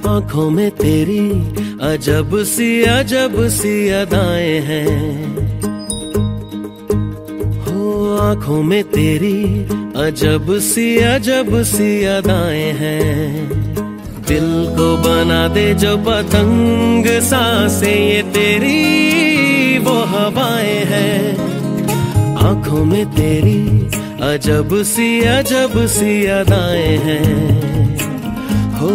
आंखों में तेरी अजब सी अदाएं हैं, हो आंखों में तेरी अजब सी अदाएं हैं। दिल को बना दे जो पतंग सांसें ये तेरी वो हवाएं हैं। आंखों में तेरी अजब सी अदाएं हैं, हो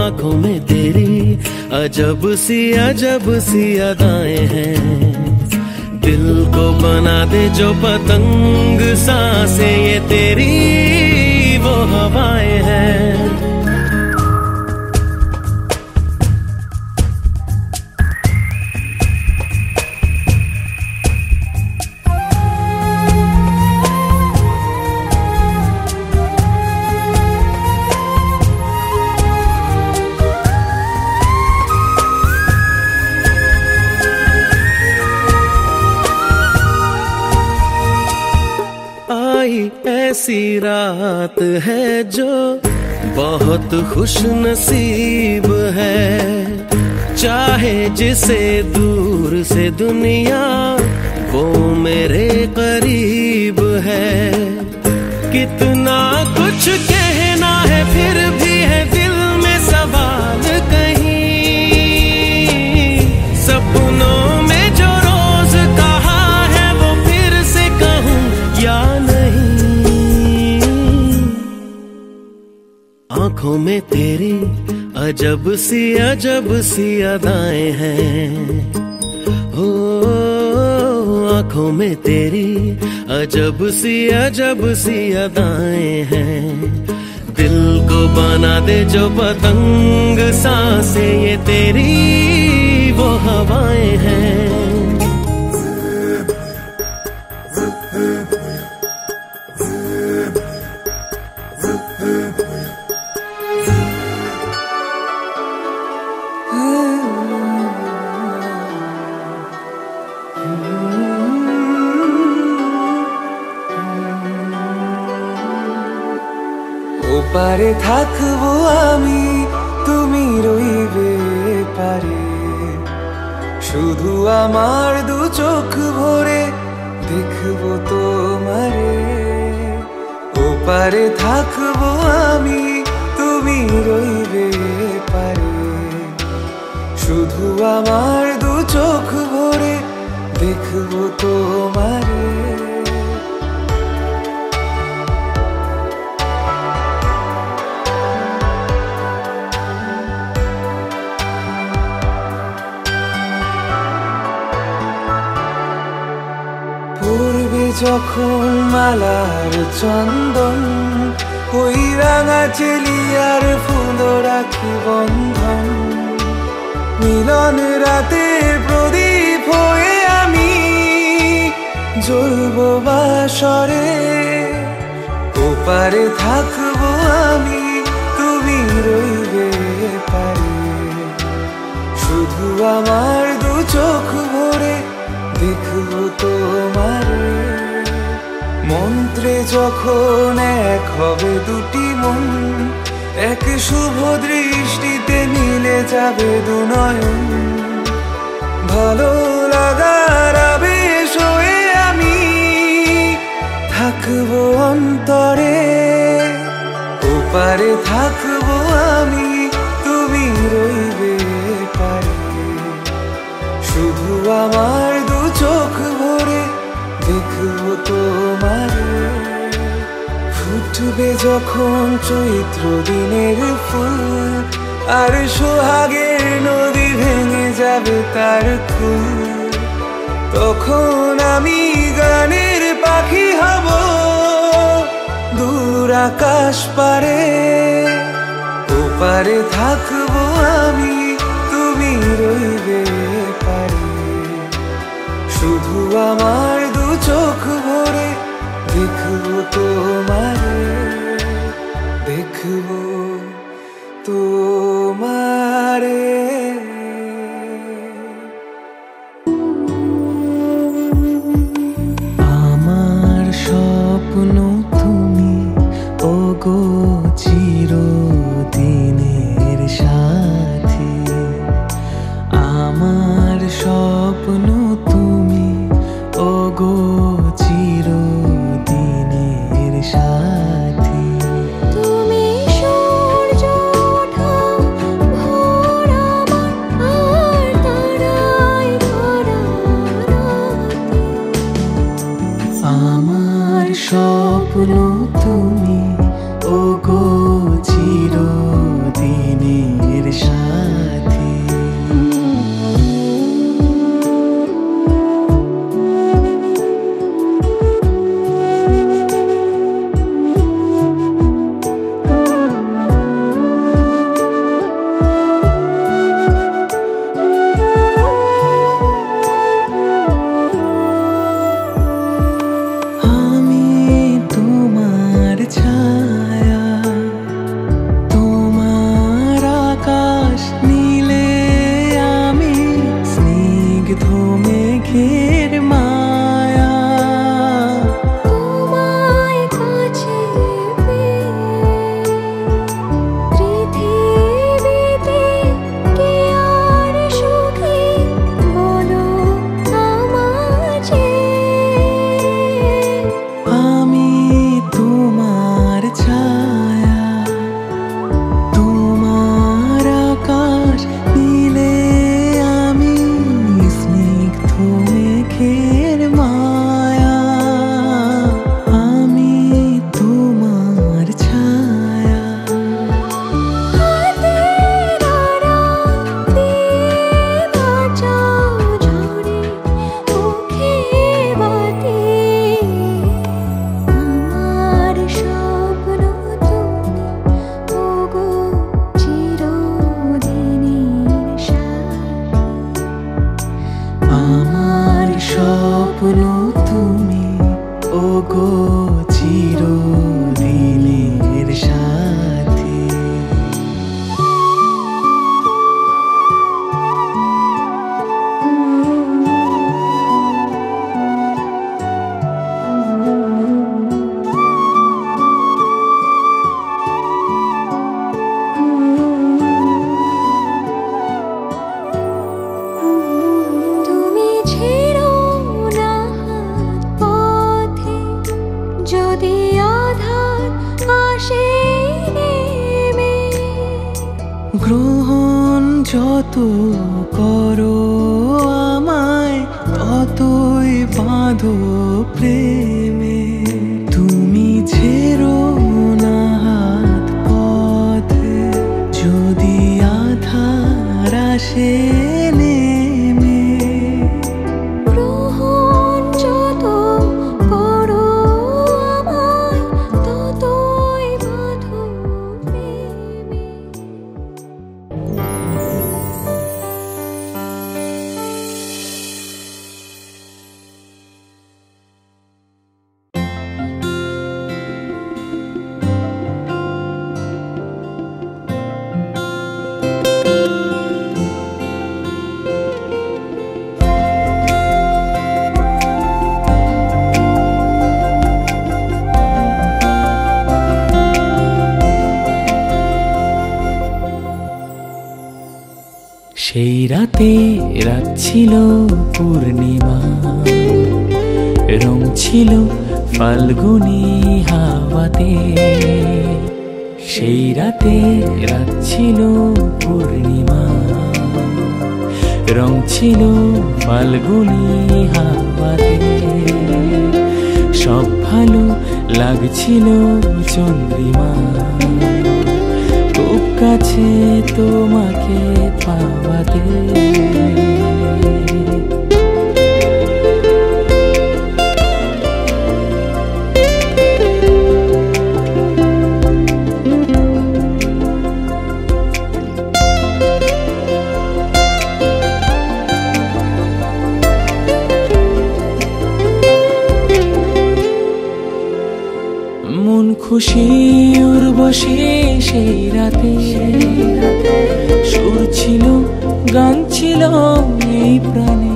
आंखों में तेरी अजब सी अदाएं हैं। दिल को बना दे जो पतंग सांसें ये तेरी वो हवाएं हैं। ऐसी रात है जो बहुत खुश नसीब है, चाहे जिसे दूर से दुनिया वो मेरे करीब है। कितना कुछ कहना है फिर भी है दिल में सवाल कहीं, सपनों में जो रोज कहा है वो फिर से कहूँ या नहीं। आंखों में तेरी अजब सी अदाएं हैं, हो आंखों में तेरी अजब सी अदाएं हैं। दिल को बना दे जो पतंग सांसें ये तेरी वो हवाएं हैं। ওপারে থাকবো আমি তুমি রইবে পারে, শুধু আমার দু চোখ ভরে দেখবো তোমারে। ওপারে থাকবো আমি তুমি রইবে পারে, শুধু আমার দু চোখ ভরে দেখবো তোমারে। পূর্বে যখন মালার চন্দন ওই রাঙা চেলিয়ার ফুল রাখি বন্ধন, মিলন রাতে প্রদীপ হয়ে আমি জ্বলবো বাসরে। ওপারে থাকবো আমি তুমি রইবে পারে, শুধু আমার দু চোখ ভরে দেখবো তোমারে। মন্ত্রে যখন এক হবে দুটি মন, এক শুভ দৃষ্টিতে মিলে যাবে দু নয়ন। ভালো লাগার আবেশ হয়ে আমি থাকবো অন্তরে। ওপারে থাকবো আমি তুমি রইবে পারে, শুধু আমার দু চোখ ভরে দেখবো তোমারে। ফুটবে যখন চৈত্র দিনের ফুল, আর সোহাগের নদী ভেঙে যাবে তার কুল। তখন আমি গানের পাখি হব দূর আকাশ পারে। ওপারে থাকবো আমি তুমি রইবে পারে, শুধু আমার দু চোখ ভরে দেখবো তোমারে, দেখবো তোমারে। আমার স্বপ্ন তুমি ওগো চিরদিন। যত করো আমায় ততই বাঁধো প্রেমে। তুমি ছেড়ো না হাত পথে যদি আধার আসে নেমে। গ্রহণ যত করো আমায় ততই বাঁধো প্রেমে। সেই রাতে রাত ছিল পূর্ণিমা, রং ছিল ফাল্গুনী হাওয়াতে। সেই রাতে রাত ছিল পূর্ণিমা, রং ছিল ফাল্গুনী হাওয়াতে। সব ভালো লাগছিল চন্দ্রিমা, খুব কাছে তোমাকে পাওয়াতে। মন খুশি উর্বশী সেই রাতে, সুর ছিল গান ছিল এই প্রাণে।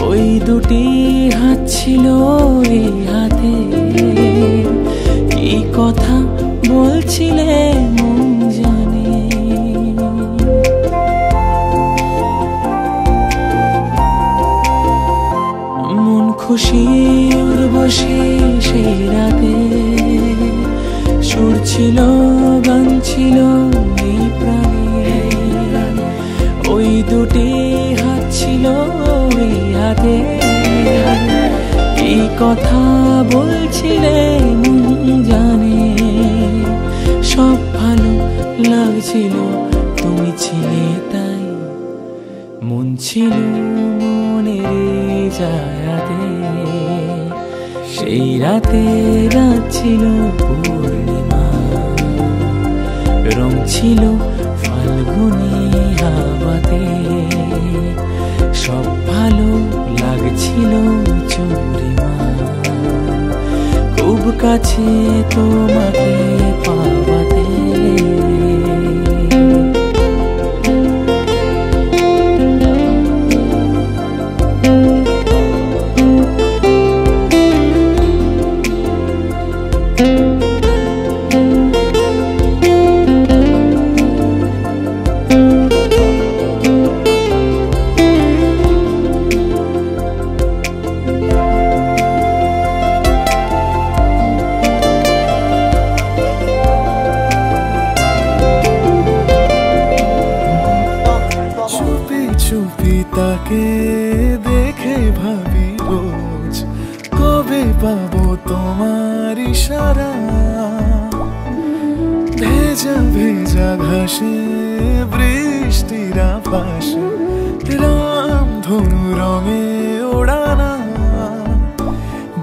ওই দুটি হাত ছিল এই হাতে, কি কথা বলছিলে মন জানে। মন খুশি উর্বশী সেই রাতে, সুর ছিল গান ছিল এই প্রাণে। ওই দুটি হাত ছিল এই হাতে, কি কথা বলছিলে মন জানে। সব ভালো লাগছিল তুমি ছিলে তাই, মন ছিল মনের জায়গাতে। সেই রাতে রাত ছিল পূর্ণিমা, রং ছিল ফাল্গুনী হাওয়াতে। সব ভালো লাগছিল চন্দ্রিমা, খুব কাছে তোমাকে পাওয়াতে। তাকে দেখে ভাবি রোজ, কবে পাবো তোমার ইশারা। ভেজা ভেজা ঘাসে বৃষ্টির আভাসে, রামধনু রঙে ওড়ানা।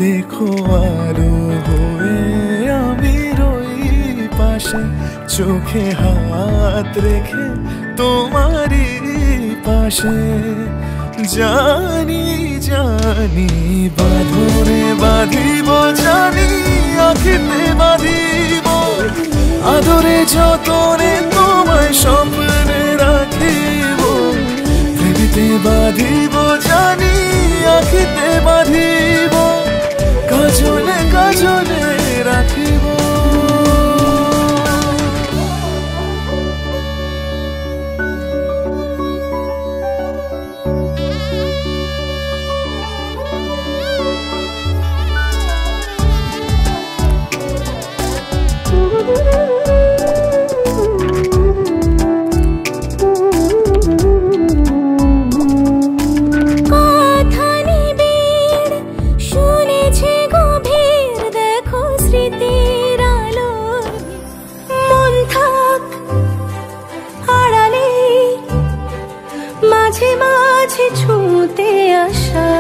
দেখো আরো হয়ে আমি রই পাশে, চোখে হাত রেখে তোমারই পাশে। জানি জানি বাঁধনে বাঁধিব, জানি আখিতে বাঁধিব। আদরে যতনে তোমায় স্বপ্নে রাখিব, প্রেমেতে বাঁধিব জানি আখিতে বাঁধিব। কাজলে কাজলে রাখিব। ছুঁতে আসা।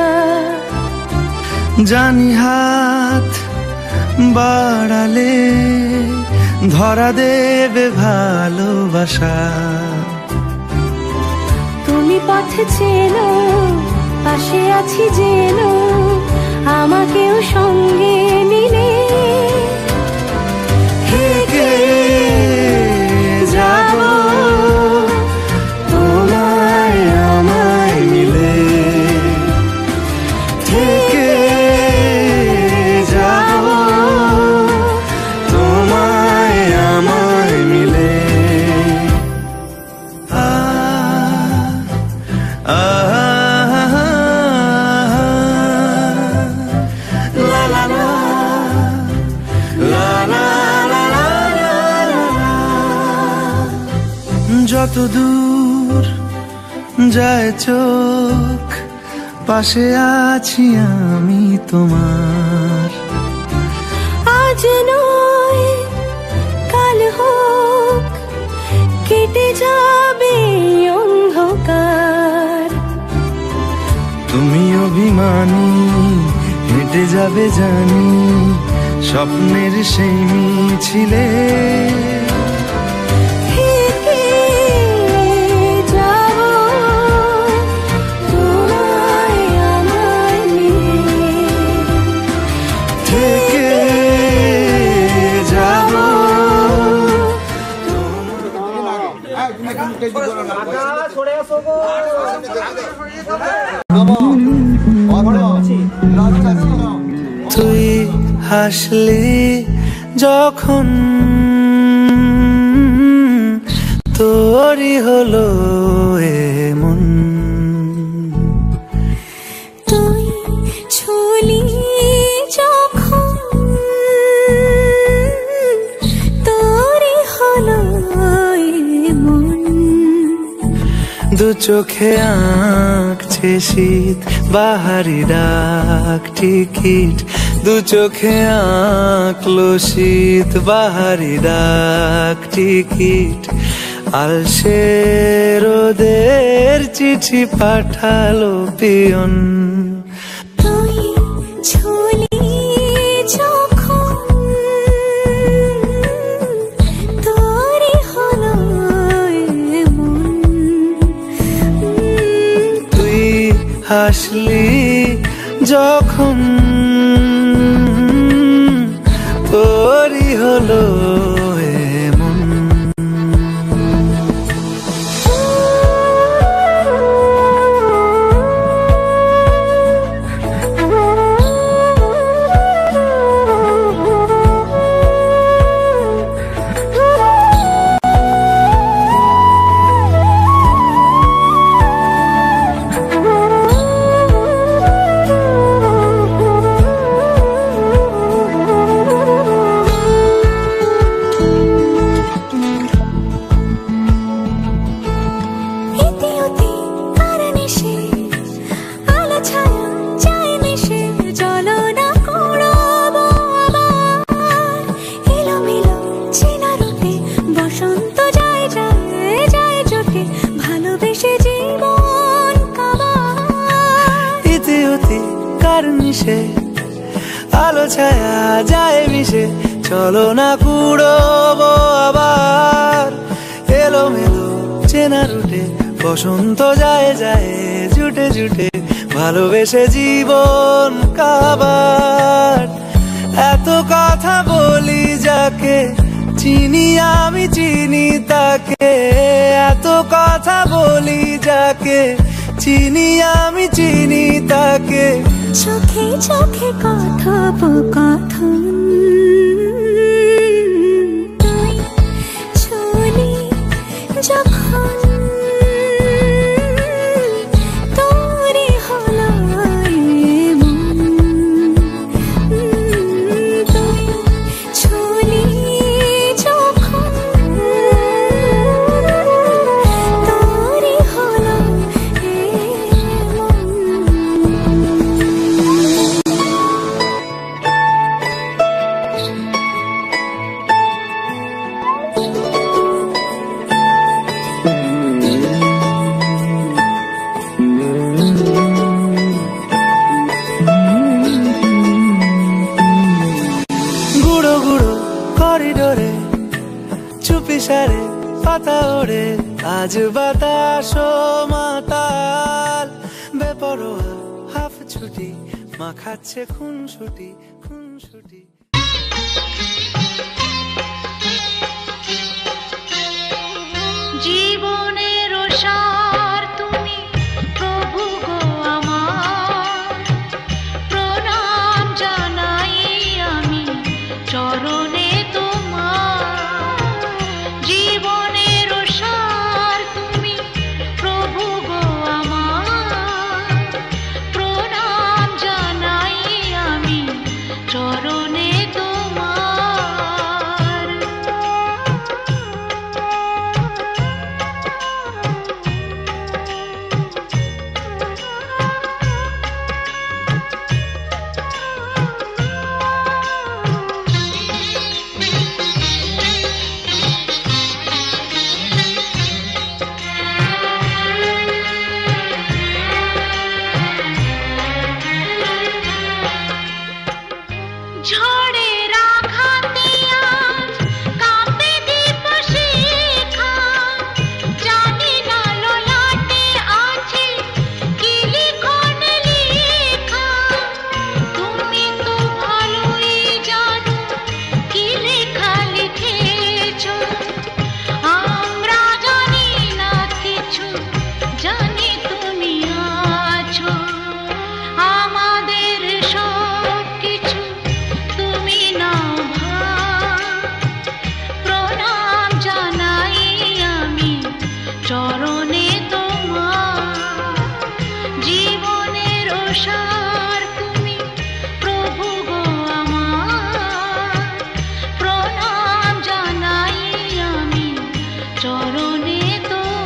জানি হাত বাড়ালে ধরা দেবে ভালোবাসা। তুমি পথ চেনো, পাশে আছি জেনো, আমাকেও সঙ্গে নিলে থেকে যাব তোমায় আমায় মিলে, থেকে যাব তোমায় আমায় মিলে। লা লা লা লা লা লা লা লা। যত দূর যায় চোখ, পাশে আছি আমি তোমার। আজ নয় কাল হোক, কেটে যাবে অন্ধকার। তুমি অভিমানী, হেঁটে যাবে জানি স্বপ্নের সেই মিছিলে। থেকে যাব তোমায় আমায় মিলে, থেকে যাব তুই হাসলি যখন তোরই হলো এমন। তুই ছুলি যখন তোরই হলো এমন। দু চোখে আঁকছে শীত বাহারি ডাক টিকিট, দু চোখে আঁকলো শীত বাহারি ডাক টিকিট। আলসে রোদের চিঠি পাঠালো পিয়ন। তুই ছুলি যখন তোরই হলো এমন। তুই হাসলি যখন তোরই হলো এমন। আলো ছায়া যায় মিশে, চলো না কুড়োবো আবার। এলোমেলো চেনা রুটে বসন্ত যায় যায় জুটে জুটে, ভালোবেসে জীবন কাবার। এত কথা বলি যাকে চিনি আমি চিনি তাকে, এত কথা বলি যাকে চিনি আমি চিনি তাকে। চোখে চোখে কথোপকথন, তুই ছুলি যখন তোরই হলো এমন। তুই ছুলি যখন তোরই হলো এমন। চুপি সারে পাতা ওড়ে আজ বাতাস মাতাল বেপরোয়া হাফ ছুটি মা খাচ্ছে খুনসুটি খুনসুটি জীবনের সার তুমি প্রভু গো আমার প্রণাম জানাই আমি চরণে তোমার জীবনের সার তুমি প্রভু গো আমার প্রণাম জানাই আমি চরণে তোমার ঝড়ের আঘাতে আজ কাঁপে দীপ শিখা জানি না ললাটে আছে কি লিখন লেখা তুমি তো ভালোই জানো কি লেখা লিখেছো আমরা জানি না কিছু জানি তুমি আছো আমাদের সব কিছু তুমি নাও ভাগ প্রণাম জানাই আমি চরণে তোমার জীবনের সার তুমি প্রভু গো আমার প্রণাম জানাই আমি চরণে তোমার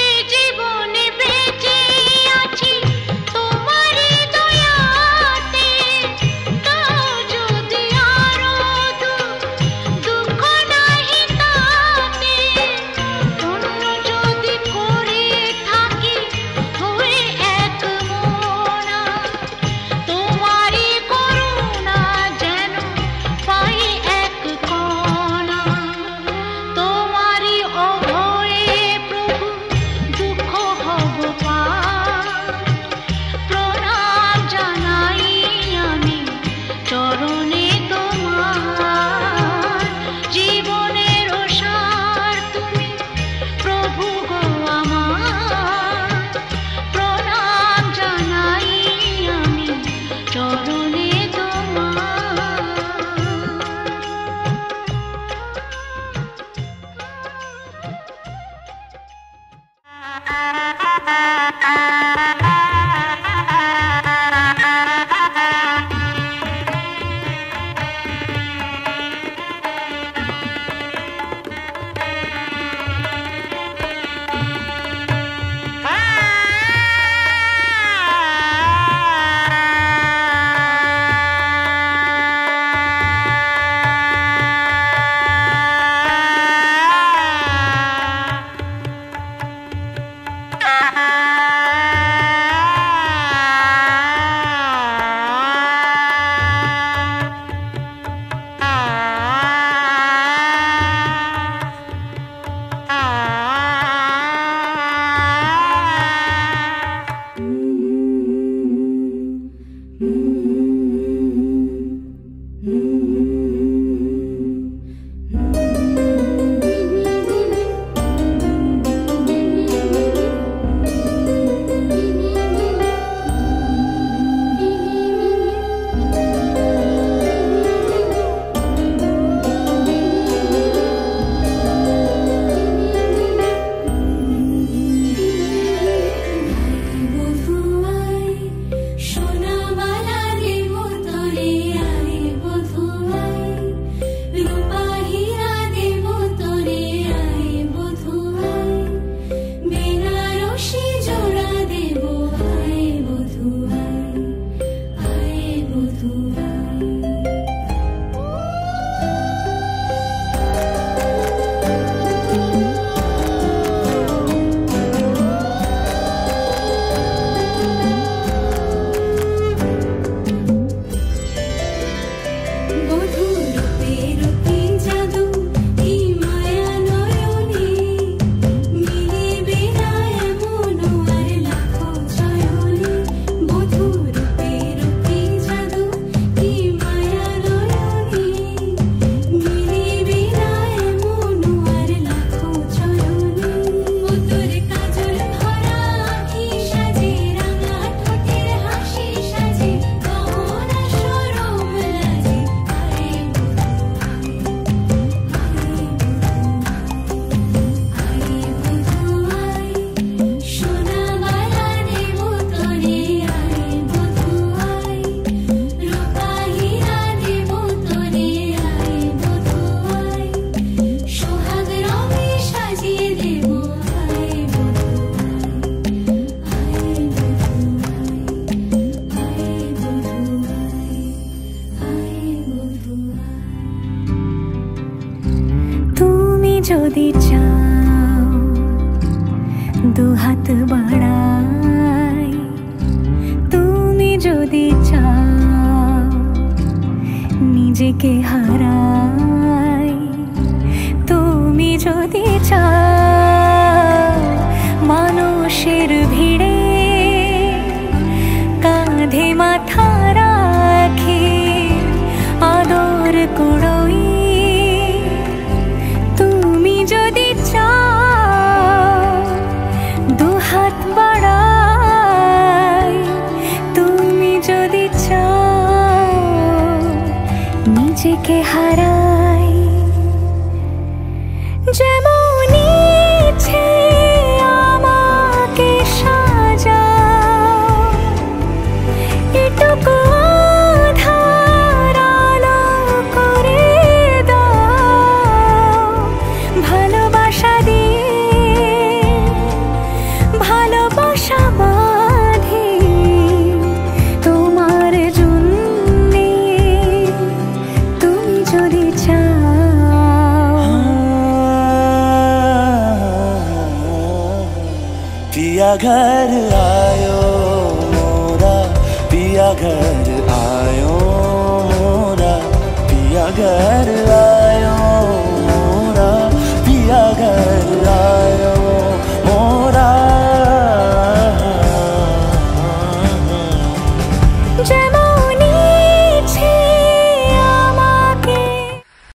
এই জীবনে বেঁচে আছি তোমারই দয়াতে তাও যদি আরো দুঃখ নাহি তাতে অন্য যদি করে থাকি হয়ে এক মনা তোমারই করুণা যেন পাই এক কণা তোমারই অভয়ে প্রভু দুঃখ হব পার প্রণাম জানাই আমি চরণে তোমার জীবনের সার তুমি প্রভু গো আমার প্রণাম জানাই আমি চরণে তোমার দুহাত বাড়াই তুমি যদি চাও, নিজেকে হারাই তুমি যদি চাও, মানুষের ভিড়ে কাঁধে মাথা রাখি আদর কুড়োই তুমি যদি চাও, দুহাত বাড়াই তুমি যদি চাও, নিজেকে হারাই যেমন ইচ্ছে আমাকে সাজাও, এটুকু আধার আলো করে দাও, ভালোবাসা দিয়ে ভালোবাসা বাঁধি তোমার জন্যে তুমি যদি চাও। पिया घर आयो मोरा, पिया घर आयो मोरा, पिया घर आयो।